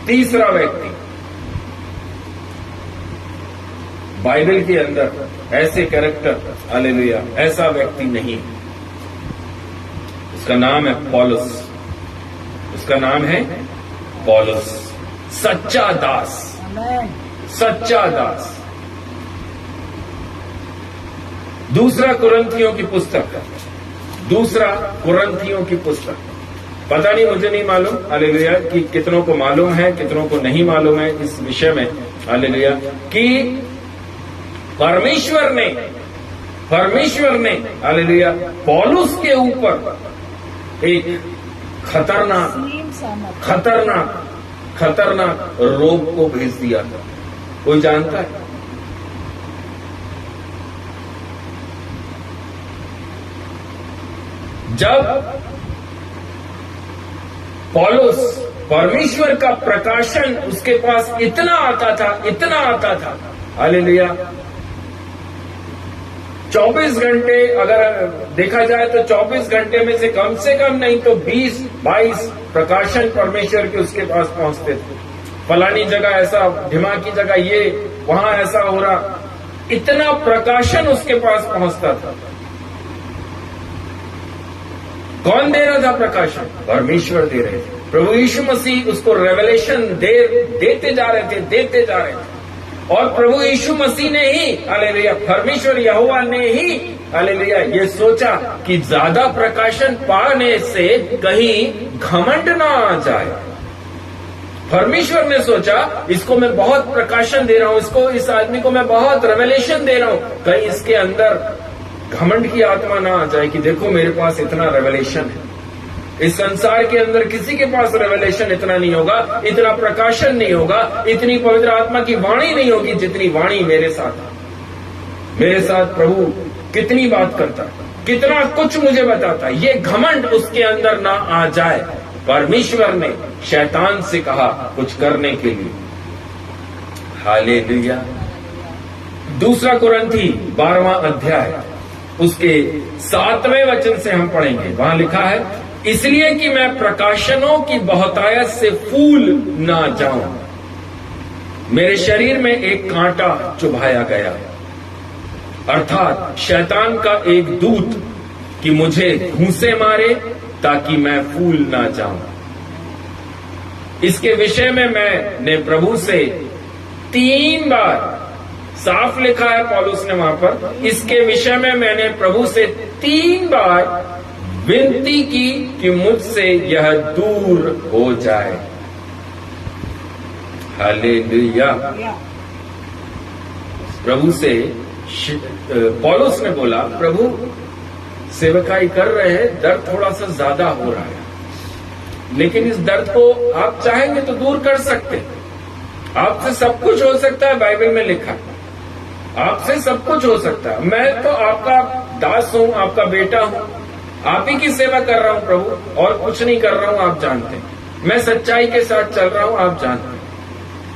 तीसरा व्यक्ति बाइबल के अंदर ऐसे कैरेक्टर, हालेलुया, ऐसा व्यक्ति नहीं। उसका नाम है पौलुस। उसका नाम है पौलुस, सच्चा दास, सच्चा दास। दूसरा कुरिन्थियों की पुस्तक, दूसरा कुरिन्थियों की पुस्तक, पता नहीं, मुझे नहीं मालूम, हालेलुया, कि कितनों को मालूम है, कितनों को नहीं मालूम है इस विषय में, हालेलुया, कि परमेश्वर ने हालेलुया पौलुस के ऊपर एक खतरनाक रोग को भेज दिया था। कोई जानता है? जब पौलुस, परमेश्वर का प्रकाशन उसके पास इतना आता था, हालेलुया, 24 घंटे अगर देखा जाए तो 24 घंटे में से कम नहीं तो 20-22 प्रकाशन परमेश्वर के उसके पास पहुंचते थे। फलानी जगह ऐसा, ढिमाकी जगह ये, वहां ऐसा हो रहा, इतना प्रकाशन उसके पास पहुंचता था। कौन दे रहा था प्रकाशन? परमेश्वर दे रहे थे। प्रभु यीशु मसीह उसको रेवलेशन देते जा रहे थे। और प्रभु यीशु मसीह ने ही, हालेलुया, परमेश्वर यहोवा ने ही, हालेलुया, ये सोचा कि ज्यादा प्रकाशन पाने से कहीं घमंड ना आ जाए। परमेश्वर ने सोचा, इसको मैं बहुत प्रकाशन दे रहा हूं, इस आदमी को मैं बहुत रेवलेशन दे रहा हूं, कहीं इसके अंदर घमंड की आत्मा ना आ जाए कि देखो मेरे पास इतना रेवलेशन है। इस संसार के अंदर किसी के पास रेवलेशन इतना नहीं होगा, इतना प्रकाशन नहीं होगा, इतनी पवित्र आत्मा की वाणी नहीं होगी जितनी वाणी मेरे साथ प्रभु कितनी बात करता है, कितना कुछ मुझे बताता है। ये घमंड उसके अंदर ना आ जाए। परमेश्वर ने शैतान से कहा कुछ करने के लिए, हालेलुया। दूसरा कुरिन्थी 12वां अध्याय उसके 7वें वचन से हम पढ़ेंगे। वहां लिखा है, इसलिए कि मैं प्रकाशनों की बहुतायत से फूल ना जाऊं, मेरे शरीर में एक कांटा चुभाया गया, अर्थात शैतान का एक दूत, कि मुझे घूंसे मारे ताकि मैं फूल ना जाऊं। इसके विषय में मैंने प्रभु से 3 बार, साफ लिखा है पौलुस ने वहां पर, इसके विषय में मैंने प्रभु से 3 बार विनती की कि मुझसे यह दूर हो जाए। हालेलुया। प्रभु से पौलुस ने बोला, प्रभु सेवकाई कर रहे हैं, दर्द थोड़ा सा ज्यादा हो रहा है, लेकिन इस दर्द को आप चाहेंगे तो दूर कर सकते। आपसे सब कुछ हो सकता है, बाइबल में लिखा है, आपसे सब कुछ हो सकता है। मैं तो आपका दास हूं, आपका बेटा हूं, आप ही की सेवा कर रहा हूं प्रभु, और कुछ नहीं कर रहा हूं, आप जानते हैं। मैं सच्चाई के साथ चल रहा हूं, आप जानते हैं।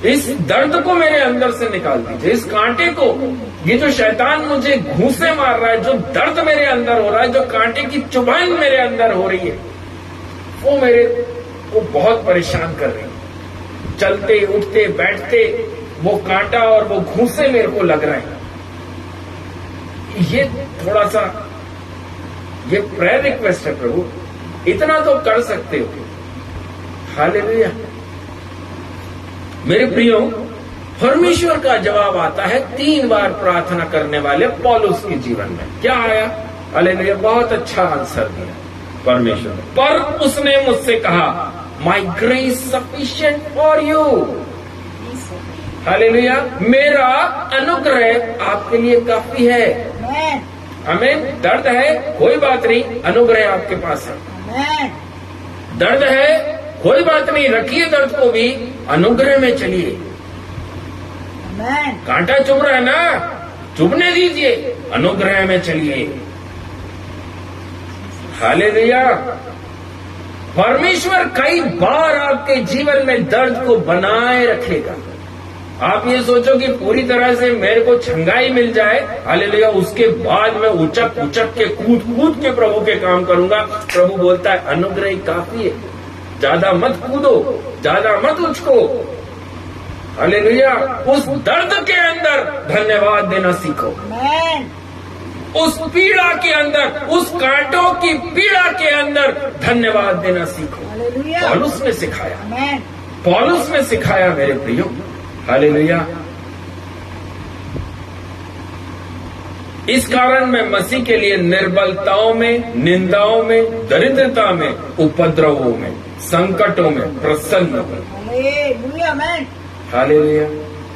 इस दर्द को मेरे अंदर से निकाल दीजिए, इस कांटे को, ये जो शैतान मुझे घूंसे मार रहा है, जो दर्द मेरे अंदर हो रहा है, जो कांटे की चुभन मेरे अंदर हो रही है, वो मेरे को बहुत परेशान कर रही है। चलते उठते बैठते वो कांटा और वो घूंसे मेरे को लग रहे हैं। ये थोड़ा सा, ये प्रेयर रिक्वेस्ट है प्रभु, इतना तो कर सकते हो। हालेलुया। मेरे प्रियो, परमेश्वर का जवाब आता है 3 बार प्रार्थना करने वाले पौलुस के जीवन में। क्या आया? हालेलुया, बहुत अच्छा आंसर दिया परमेश्वर ने। पर उसने मुझसे कहा, माई grace sufficient for you. Hallelujah, मेरा अनुग्रह आपके लिए काफी है। आमीन। दर्द है, कोई बात नहीं, अनुग्रह आपके पास है। दर्द है, कोई बात नहीं, रखिए दर्द को भी, अनुग्रह में चलिए। कांटा चुभ रहा है ना, चुभने दीजिए, अनुग्रह में चलिए। हालेलुया। परमेश्वर कई बार आपके जीवन में दर्द को बनाए रखेगा। आप ये सोचो कि पूरी तरह से मेरे को छंगाई मिल जाए, हालेलुया, उसके बाद मैं उचक के कूद के प्रभु के काम करूंगा। प्रभु बोलता है अनुग्रह काफी है, ज्यादा मत कूदो, ज्यादा मत उछको। हालेलुया। उस दर्द के अंदर धन्यवाद देना सीखो। उस पीड़ा के अंदर, उस कांटों की पीड़ा के अंदर धन्यवाद देना सीखो। पौलुस ने सिखाया, पौलुस ने सिखाया मेरे प्रियो। हालेलुया। इस कारण मैं मसीह के लिए निर्बलताओं में, निंदाओं में, दरिद्रता में, उपद्रवों में, संकटों में प्रसन्न हूं। हालेलुया।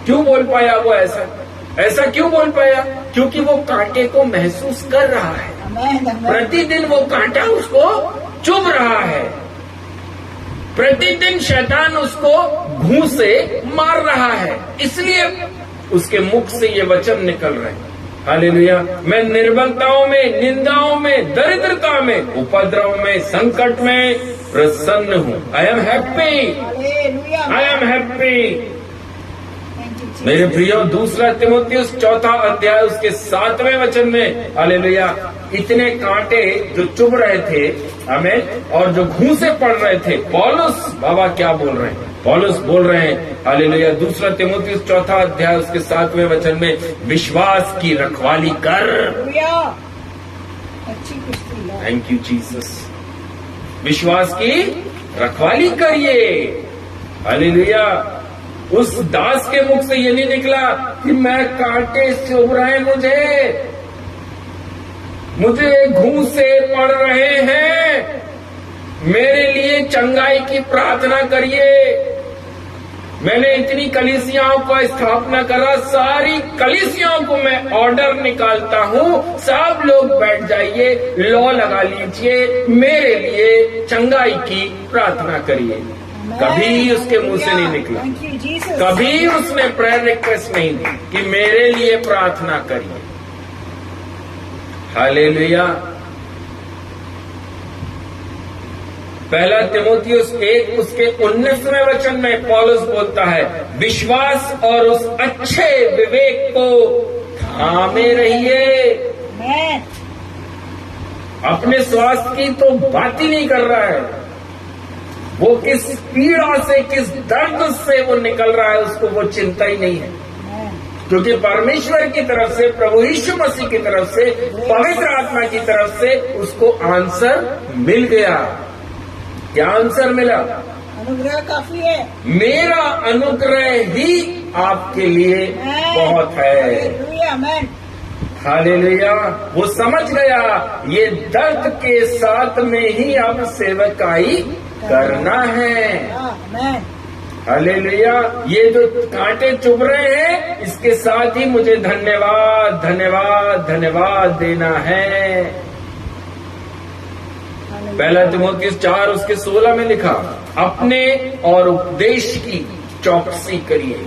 क्यों बोल पाया वो ऐसा? ऐसा क्यों बोल पाया? क्योंकि वो कांटे को महसूस कर रहा है। प्रतिदिन वो कांटा उसको चुभ रहा है। प्रतिदिन शैतान उसको घूं से मार रहा है, इसलिए उसके मुख से ये वचन निकल रहे हैं। हालेलुया। मैं निर्बलताओं में, निंदाओं में, दरिद्रता में, उपद्रव में, संकट में प्रसन्न हूं। I am happy, I am happy. मेरे प्रियो, दूसरा तिमोथियुस 4 अध्याय उसके 7वें वचन में, हालेलुया, इतने कांटे जो चुभ रहे थे हमें और जो घूं से पड़ रहे थे, पौलुस बाबा क्या बोल रहे हैं? पौलुस बोल रहे हैं, हालेलुया, दूसरा तिमोथियुस 4 अध्याय उसके 7वें वचन में, विश्वास की रखवाली कर। Thank you Jesus. विश्वास की रखवाली करिए। हालेलुया। उस दास के मुख से ये नहीं निकला कि मैं कांटे चुभ रहे मुझे घूं से पड़ रहे हैं, मेरे लिए चंगाई की प्रार्थना करिए। मैंने इतनी कलीसियाओं का स्थापना करा, सारी कलीसियाओं को मैं ऑर्डर निकालता हूं, सब लोग बैठ जाइए, लॉ लगा लीजिए, मेरे लिए चंगाई की प्रार्थना करिए। कभी उसके मुंह से नहीं निकला, कभी उसने प्रेयर रिक्वेस्ट नहीं दी कि मेरे लिए प्रार्थना करिए। हालेलुया। पहला तिमोथियुस 1 उसके 19वें वचन में पौलुस बोलता है, विश्वास और उस अच्छे विवेक को थामे रहिए। अपने स्वास्थ्य की तो बात ही नहीं कर रहा है, वो किस पीड़ा से, किस दर्द से वो निकल रहा है, उसको वो चिंता ही नहीं है, क्योंकि परमेश्वर की तरफ से, प्रभु यीशु मसीह की तरफ से, पवित्र आत्मा की तरफ से उसको आंसर मिल गया। क्या आंसर मिला? अनुग्रह काफी है, मेरा अनुग्रह ही आपके लिए बहुत है। हालेलुया। वो समझ गया ये दर्द के साथ में ही अब सेवकाई करना है। हालेलुया। ये जो कांटे चुभ रहे हैं, इसके साथ ही मुझे धन्यवाद धन्यवाद धन्यवाद देना है। पहला तिमोथियुस 4 उसके 16 में लिखा, अपने और उपदेश की चौकसी करिए।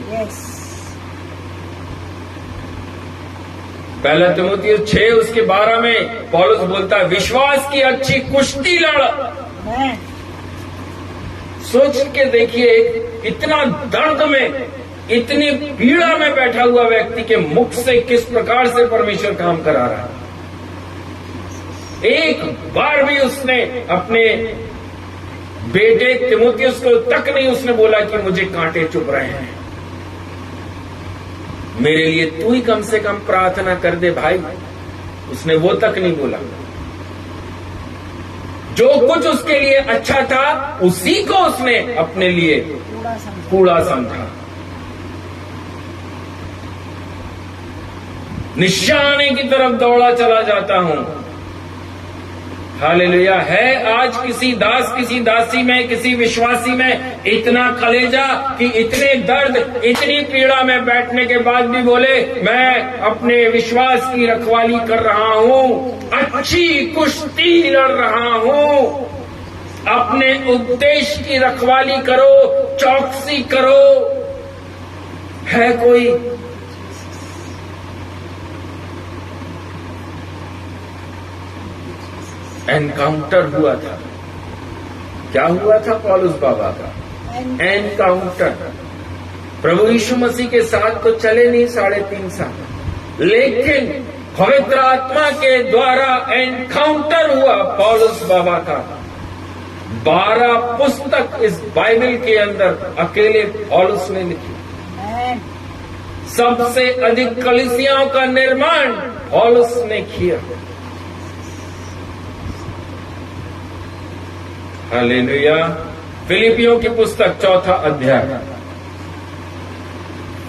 पहला तिमोथियुस 6 उसके 12 में पौलुस बोलता है, विश्वास की अच्छी कुश्ती लड़। सोच के देखिए, इतना दर्द में, इतनी पीड़ा में बैठा हुआ व्यक्ति के मुख से किस प्रकार से परमेश्वर काम करा रहा है। एक बार भी उसने अपने बेटे तिमोथियुस को तक नहीं उसने बोला कि मुझे कांटे चुभ रहे हैं, मेरे लिए तू ही कम से कम प्रार्थना कर दे भाई। उसने वो तक नहीं बोला। जो कुछ उसके लिए अच्छा था उसी को उसने अपने लिए कूड़ा समझा। निशाने की तरफ दौड़ा चला जाता हूं। हालेलुया। है आज किसी दास, किसी दासी में, किसी विश्वासी में इतना कलेजा कि इतने दर्द, इतनी पीड़ा में बैठने के बाद भी बोले, मैं अपने विश्वास की रखवाली कर रहा हूं, अच्छी कुश्ती लड़ रहा हूं, अपने उपदेश की रखवाली करो, चौकसी करो। है कोई? एनकाउंटर हुआ था। क्या हुआ था पौलुस बाबा का? एनकाउंटर। प्रभु यीशु मसीह के साथ तो चले नहीं 3.5 साल, लेकिन पवित्र आत्मा के द्वारा एनकाउंटर हुआ पौलुस बाबा का। 12 पुस्तक इस बाइबल के अंदर अकेले पौलुस ने लिखी। Amen. सबसे अधिक कलीसियाओं का निर्माण पौलुस ने किया। हालेलुया। फिलिपियों की पुस्तक 4 अध्याय,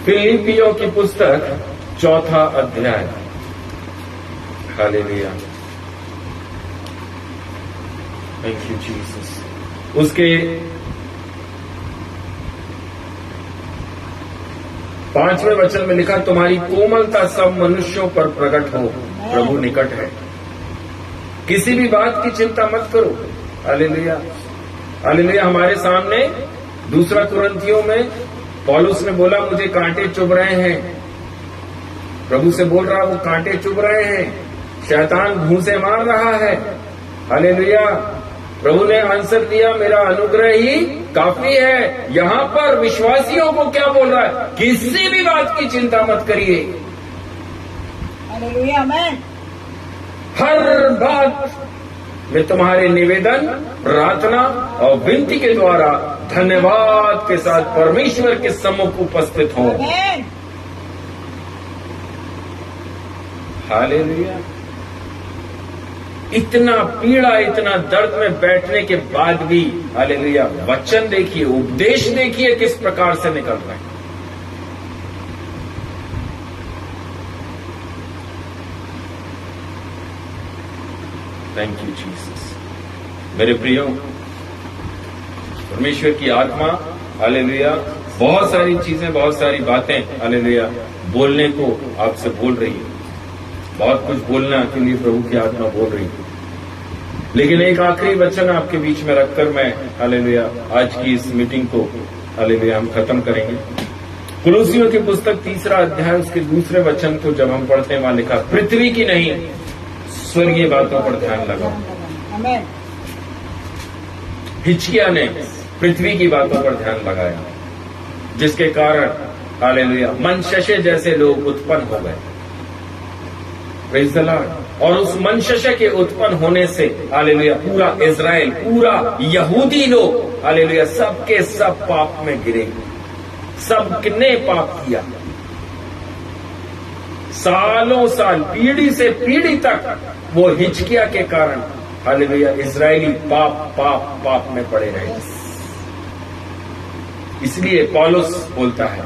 फिलिपियों की पुस्तक 4 अध्याय। हालेलुया। Thank you Jesus. उसके 5वें वचन में लिखा, तुम्हारी कोमलता सब मनुष्यों पर प्रकट हो, प्रभु निकट है। किसी भी बात की चिंता मत करो। हालेलुया। हालेलुया। हमारे सामने 2 कुरिन्थियों में पौलुस ने बोला, मुझे कांटे चुभ रहे हैं। प्रभु से बोल रहा, वो कांटे चुभ रहे हैं, शैतान घूंसे मार रहा है। हालेलुया। प्रभु ने आंसर दिया, मेरा अनुग्रह ही काफी है। यहां पर विश्वासियों को क्या बोल रहा है? किसी भी बात की चिंता मत करिए। Hallelujah. Amen. हर बात में तुम्हारे निवेदन, प्रार्थना और विनती के द्वारा धन्यवाद के साथ परमेश्वर के सम्मुख उपस्थित हो। Amen. हालेलुया। इतना पीड़ा, इतना दर्द में बैठने के बाद भी, हालेलुया, वचन देखिए, उपदेश देखिए किस प्रकार से निकल रहे हैं। Thank you Jesus. मेरे प्रियो, परमेश्वर की आत्मा, हालेलुया, बहुत सारी चीजें, बहुत सारी बातें, हालेलुया, बोलने को आपसे बोल रही है। बहुत कुछ बोलना के लिए प्रभु की आत्मा बोल रही है। लेकिन एक आखिरी वचन आपके बीच में रखकर मैं, हालेलुया, आज की इस मीटिंग को, हालेलुया, हम खत्म करेंगे। कुलुसियों की पुस्तक 3 अध्याय, उसके 2 वचन को जब हम पढ़ते हैं, वहां लिखा, पृथ्वी की नहीं स्वर्गीय बातों पर ध्यान लगाओ। Amen. हिजकिय्याह ने पृथ्वी की बातों पर ध्यान लगाया, जिसके कारण, हालेलुया, मनशशे जैसे लोग उत्पन्न हो गए। Praise the Lord. और उस मनशशे के उत्पन्न होने से, हालेलुया, पूरा इज़राइल, पूरा यहूदी लोग, हालेलुया, सबके सब पाप में गिरे। सबने पाप किया। सालों साल, पीढ़ी से पीढ़ी तक वो हिजकिय्याह के कारण, हालेलुया, इज़राइली पाप पाप पाप में पड़े रहे। इसलिए पौलुस बोलता है,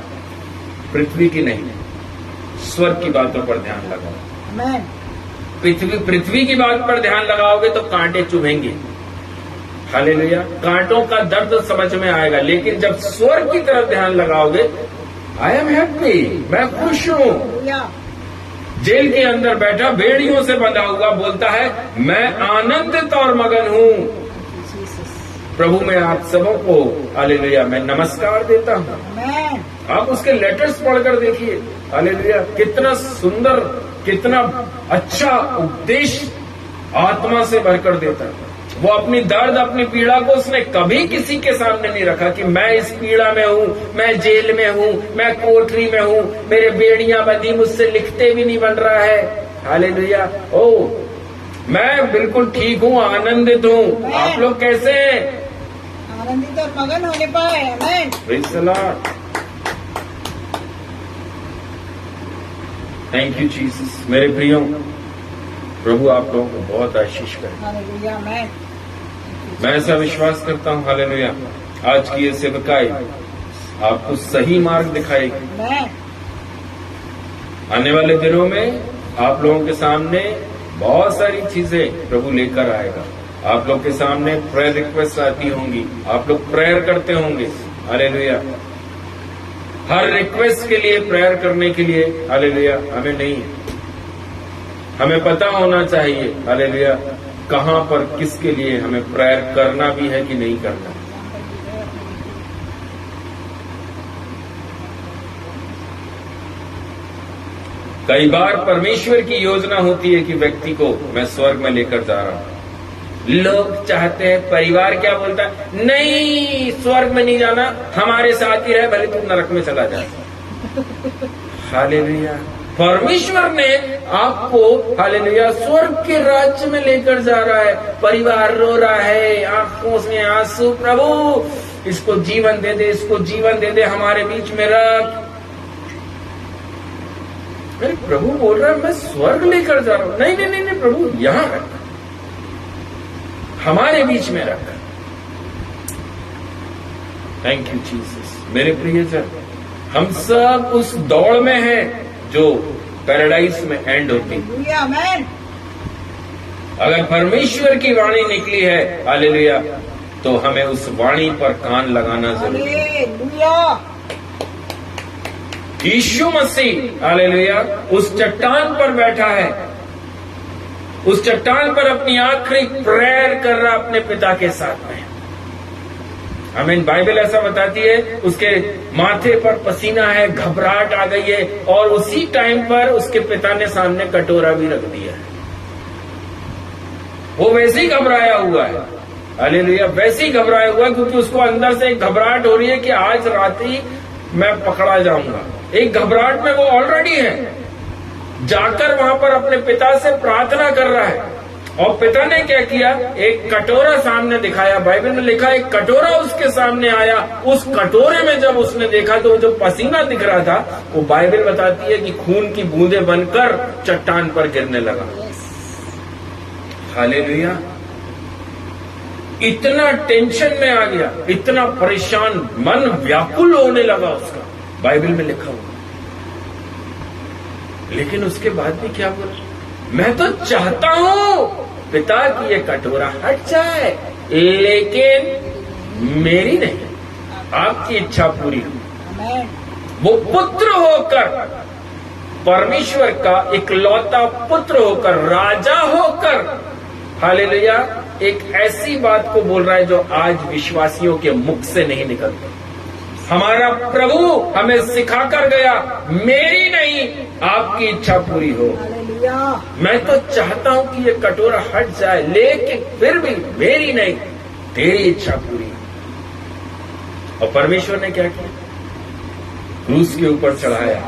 पृथ्वी की नहीं स्वर्ग की बातों पर ध्यान लगाओ। Amen. पृथ्वी की बात पर ध्यान लगाओगे तो कांटे चुभेंगे। हालेलुया। कांटों का दर्द समझ में आएगा। लेकिन जब स्वर्ग की तरफ ध्यान लगाओगे, आई एम हैप्पी, मैं खुश हूं। Hallelujah. जेल के अंदर बैठा, बेड़ियों से बंधा हुआ, बोलता है, मैं आनंदित और मगन हूं। Jesus. प्रभु मैं आप सबों को, हालेलुया, मैं नमस्कार देता हूं। Amen. आप उसके लेटर्स पढ़कर देखिए, हालेलुया, कितना सुंदर, कितना अच्छा उपदेश आत्मा से भरकर देता है। वो अपनी दर्द, अपनी पीड़ा को उसने कभी किसी के सामने नहीं रखा कि मैं इस पीड़ा में हूं, मैं जेल में हूं, मैं कोठरी में हूं, मेरे बेड़ियां बंधी, मुझसे लिखते भी नहीं बन रहा है। हालेलुया। ओ, मैं बिल्कुल ठीक हूं, आनंदित हूं। आप लोग कैसे हैं? आनंदित और मगन होने पाए। Amen. Praise the Lord. Thank you Jesus. मेरे प्रियो, प्रभु आप लोगों को बहुत आशीष करे। Hallelujah. Amen. मैं ऐसा विश्वास करता हूं, हालेलुया, आज की ये सेवकाई आपको सही मार्ग दिखाएगी। Amen. आने वाले दिनों में आप लोगों के सामने बहुत सारी चीजें प्रभु लेकर आएगा। आप लोग के सामने प्रेयर रिक्वेस्ट आती होंगी, आप लोग प्रेयर करते होंगे। हालेलुया। हर रिक्वेस्ट के लिए प्रेयर करने के लिए, हालेलुया, हमें नहीं, हमें पता होना चाहिए, हालेलुया, कहां पर किसके लिए हमें प्रेयर करना भी है कि नहीं करना। कई बार परमेश्वर की योजना होती है कि व्यक्ति को मैं स्वर्ग में लेकर जा रहा हूं। लोग चाहते हैं, परिवार क्या बोलता है, नहीं स्वर्ग में नहीं जाना, हमारे साथ ही रहे, भले तू नरक में चला जा। हालेलुया। परमेश्वर ने आपको हालेलुया स्वर्ग के राज्य में लेकर जा रहा है। परिवार रो रहा है, आंखों से आंसू, प्रभु इसको जीवन दे दे, इसको जीवन दे दे, हमारे बीच में रख। अरे प्रभु बोल रहा है मैं स्वर्ग लेकर जा रहा हूं। नहीं नहीं नहीं नहीं प्रभु, यहां रख, हमारे बीच में रख। Thank you Jesus. मेरे प्रियजन, हम सब उस दौड़ में हैं जो पैराडाइज में एंड होती है। हालेलुया, आमेन। अगर परमेश्वर की वाणी निकली है हालेलुया, तो हमें उस वाणी पर कान लगाना जरूरी है। हालेलुया, यीशु मसीह हालेलुया उस चट्टान पर बैठा है, उस चट्टान पर अपनी आखिरी प्रेयर कर रहा अपने पिता के साथ में। आमीन। बाइबल ऐसा बताती है उसके माथे पर पसीना है, घबराहट आ गई है, और उसी टाइम पर उसके पिता ने सामने कटोरा भी रख दिया है। वो वैसे ही घबराया हुआ है, हालेलुया, वैसे ही घबराया हुआ है, क्योंकि उसको अंदर से एक घबराहट हो रही है कि आज रात ही मैं पकड़ा जाऊंगा। एक घबराहट में वो ऑलरेडी है, जाकर वहां पर अपने पिता से प्रार्थना कर रहा है। और पिता ने क्या किया, एक कटोरा सामने दिखाया। बाइबल में लिखा एक कटोरा उसके सामने आया। उस कटोरे में जब उसने देखा तो जो पसीना दिख रहा था, वो बाइबल बताती है कि खून की बूंदें बनकर चट्टान पर गिरने लगा। हालेलुया। इतना टेंशन में आ गया, इतना परेशान, मन व्याकुल होने लगा उसका, बाइबल में लिखा हुआ। लेकिन उसके बाद भी क्या बोला, मैं तो चाहता हूं पिता की ये कटोरा हट जाए, लेकिन मेरी नहीं, आपकी इच्छा पूरी हो। आमेन। वो पुत्र होकर, परमेश्वर का इकलौता पुत्र होकर, राजा होकर, हालेलुया, एक ऐसी बात को बोल रहा है जो आज विश्वासियों के मुख से नहीं निकलती। हमारा प्रभु हमें सिखाकर गया, मेरी नहीं आपकी इच्छा पूरी हो। हालेलुया, मैं तो चाहता हूं कि ये कटोरा हट जाए, लेकिन फिर भी मेरी नहीं तेरी इच्छा पूरी हो। और परमेश्वर ने क्या किया, क्रूस के ऊपर चढ़ाया,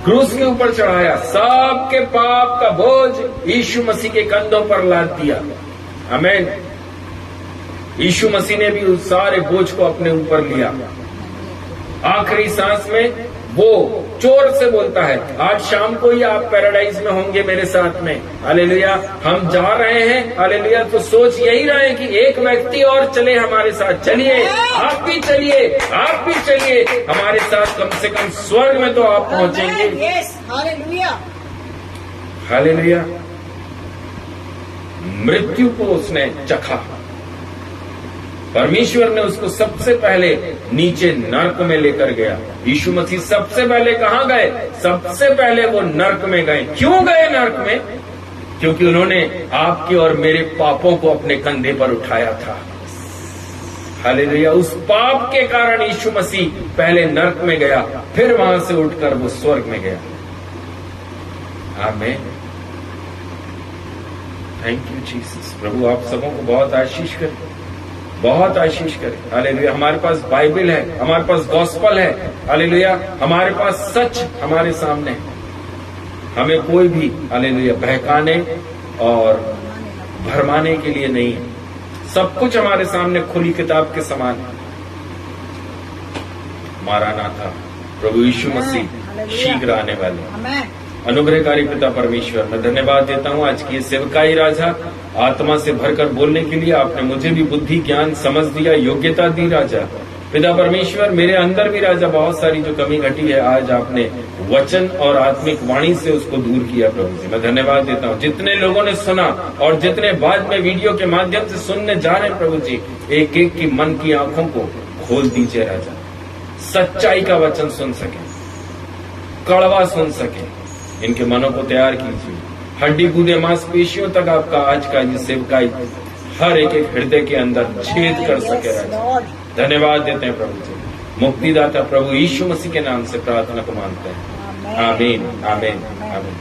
क्रूस के ऊपर चढ़ाया, सबके पाप का बोझ यीशु मसीह के कंधों पर लाद दिया। आमीन। यीशु मसीह ने भी उस सारे बोझ को अपने ऊपर लिया। आखिरी सांस में वो चोर से बोलता है, आज शाम को ही आप पैराडाइज में होंगे मेरे साथ में। हालेलुया। हम जा रहे हैं, हालेलुया, तो सोच यही रहे कि एक व्यक्ति और चले हमारे साथ। चलिए, आप भी चलिए, आप भी चलिए हमारे साथ, कम से कम स्वर्ग में तो आप पहुंचेंगे। Yes, hallelujah, hallelujah. मृत्यु को उसने चखा। परमेश्वर ने उसको सबसे पहले नीचे नर्क में लेकर गया। यीशु मसीह सबसे पहले कहां गए, सबसे पहले वो नर्क में गए। क्यों गए नर्क में, क्योंकि उन्होंने आपके और मेरे पापों को अपने कंधे पर उठाया था। हालेलुया। उस पाप के कारण यीशु मसीह पहले नर्क में गया, फिर वहां से उठकर वो स्वर्ग में गया। आमीन। Thank you Jesus. प्रभु आप सबों को बहुत आशीष करे, बहुत आशीष करे। हालेलुया। हमारे पास बाइबल है, हमारे पास गॉस्पल है, हालेलुया, हमारे पास सच हमारे सामने है। हमें कोई भी हालेलुया बहकाने और भरमाने के लिए नहीं है। सब कुछ हमारे सामने खुली किताब के समान है। मारानाथा, प्रभु यीशु मसीह शीघ्र आने वाले हैं। आमेन। अनुग्रहकारी पिता परमेश्वर, मैं धन्यवाद देता हूँ आज की सेवकाई राजा, आत्मा से भरकर बोलने के लिए आपने मुझे भी बुद्धि, ज्ञान, समझ दिया, योग्यता दी राजा। पिता परमेश्वर, मेरे अंदर भी राजा बहुत सारी जो कमी घटी है, आज आपने वचन और आत्मिक वाणी से उसको दूर किया। प्रभु जी मैं धन्यवाद देता हूँ। जितने लोगों ने सुना और जितने बाद में वीडियो के माध्यम से सुनने जा रहे हैं, प्रभु जी एक एक की मन की आंखों को खोल दीजिए राजा, सच्चाई का वचन सुन सके, कड़वा सुन सके, इनके मनों को तैयार कीजिए। हड्डी कूदे मांसपेशियों तक आपका आज का ये सेवकाई हर एक एक हृदय के अंदर छेद कर सके राजा। धन्यवाद देते हैं प्रभु जी। मुक्तिदाता प्रभु यीशु मसीह के नाम से प्रार्थना को मानते हैं। आमीन, आमीन, आमीन।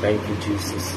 Thank you Jesus.